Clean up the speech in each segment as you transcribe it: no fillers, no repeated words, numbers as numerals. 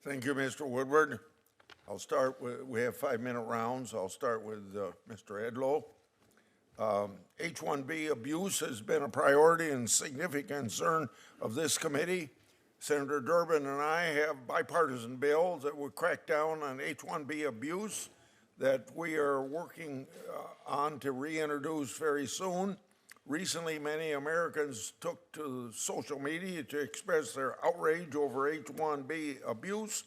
Thank you, Mr. Woodward. I'll start with, we have 5-minute rounds. I'll start with Mr. Edlow. H-1B abuse has been a priority and significant concern of this committee. Senator Durbin and I have bipartisan bills that will crack down on H-1B abuse that we are working on to reintroduce very soon. Recently, many Americans took to social media to express their outrage over H-1B abuse.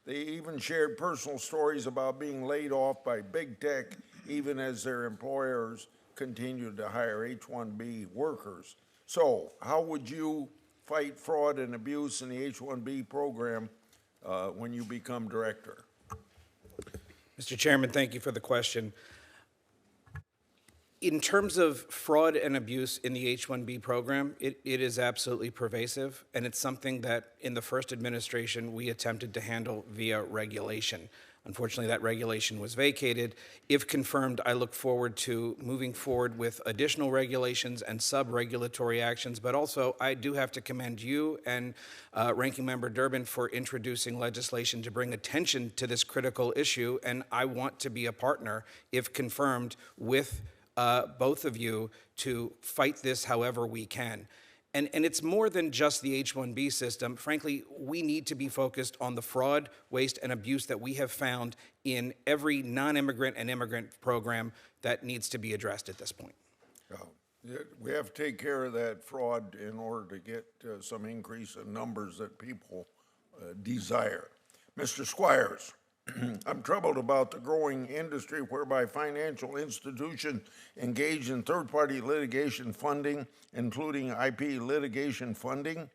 They even shared personal stories about being laid off by big tech, even as their employers continued to hire H-1B workers. So, how would you fight fraud and abuse in the H-1B program when you become director? Mr. Chairman, thank you for the question. In terms of fraud and abuse in the H-1B program, it is absolutely pervasive, and it's something that in the first administration we attempted to handle via regulation. Unfortunately, that regulation was vacated. If confirmed, I look forward to moving forward with additional regulations and sub-regulatory actions, but also I do have to commend you and Ranking Member Durbin for introducing legislation to bring attention to this critical issue, and I want to be a partner, if confirmed, with both of you to fight this however we can. And it's more than just the H-1B system. Frankly, we need to be focused on the fraud, waste, and abuse that we have found in every non-immigrant and immigrant program that needs to be addressed at this point. We have to take care of that fraud in order to get some increase in numbers that people desire. Mr. Squires. I'm troubled about the growing industry whereby financial institutions engage in third-party litigation funding, including IP litigation funding.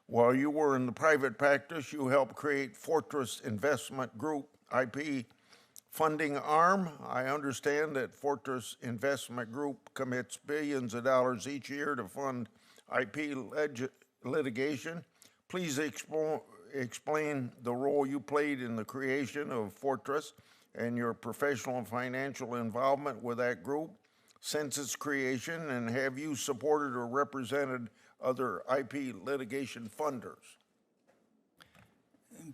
While you were in the private practice, you helped create Fortress Investment Group IP funding arm. I understand that Fortress Investment Group commits billions of dollars each year to fund IP litigation. Please explain the role you played in the creation of Fortress and your professional and financial involvement with that group since its creation, and have you supported or represented other IP litigation funders?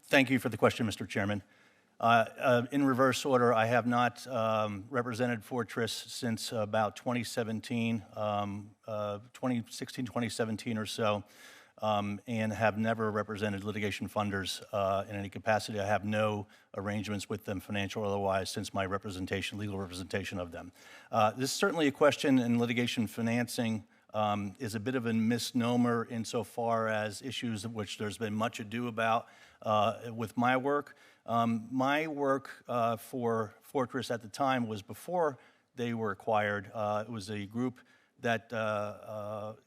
Thank you for the question, Mr. Chairman. In reverse order, I have not represented Fortress since about 2017, 2016, 2017 or so. And have never represented litigation funders in any capacity. I have no arrangements with them, financial or otherwise, since my representation, legal representation of them. This is certainly a question in litigation financing is a bit of a misnomer insofar as issues of which there's been much ado about with my work. My work for Fortress at the time was before they were acquired. It was a group that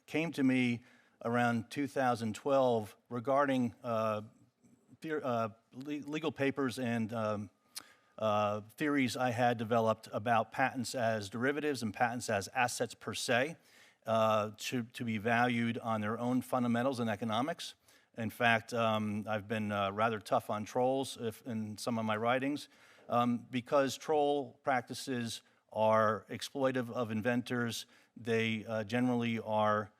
came to me around 2012 regarding legal papers and theories I had developed about patents as derivatives and patents as assets per se to be valued on their own fundamentals and economics. In fact, I've been rather tough on trolls in some of my writings because troll practices are exploitive of inventors. They generally are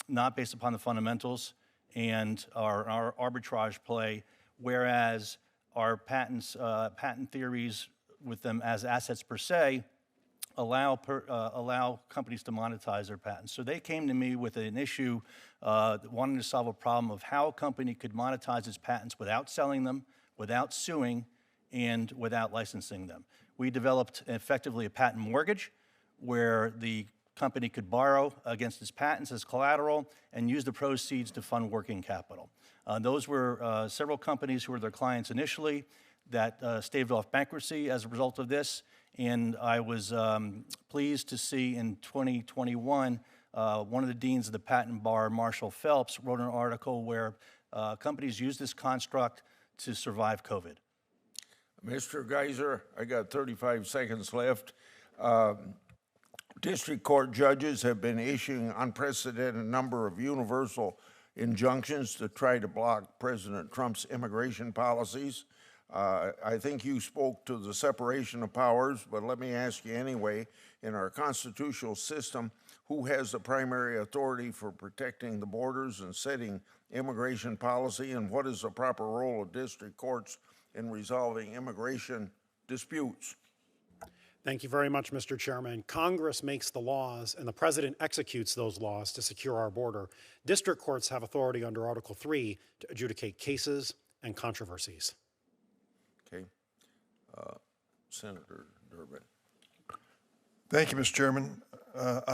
not based upon the fundamentals and our arbitrage play, whereas our patents, patent theories with them as assets per se allow companies to monetize their patents. So they came to me with an issue wanting to solve a problem of how a company could monetize its patents without selling them, without suing, and without licensing them. We developed effectively a patent mortgage where the company could borrow against its patents as collateral and use the proceeds to fund working capital. Those were several companies who were their clients initially that staved off bankruptcy as a result of this, and I was pleased to see in 2021 one of the deans of the patent bar, Marshall Phelps, wrote an article where companies use this construct to survive COVID. Mr. Geiser, I got 35 seconds left. District court judges have been issuing unprecedented number of universal injunctions to try to block President Trump's immigration policies. I think you spoke to the separation of powers, but let me ask you anyway, in our constitutional system, who has the primary authority for protecting the borders and setting immigration policy, and what is the proper role of district courts in resolving immigration disputes? Thank you very much, Mr. Chairman. Congress makes the laws and the President executes those laws to secure our border. District courts have authority under Article 3 to adjudicate cases and controversies. Okay. Senator Durbin. Thank you, Mr. Chairman.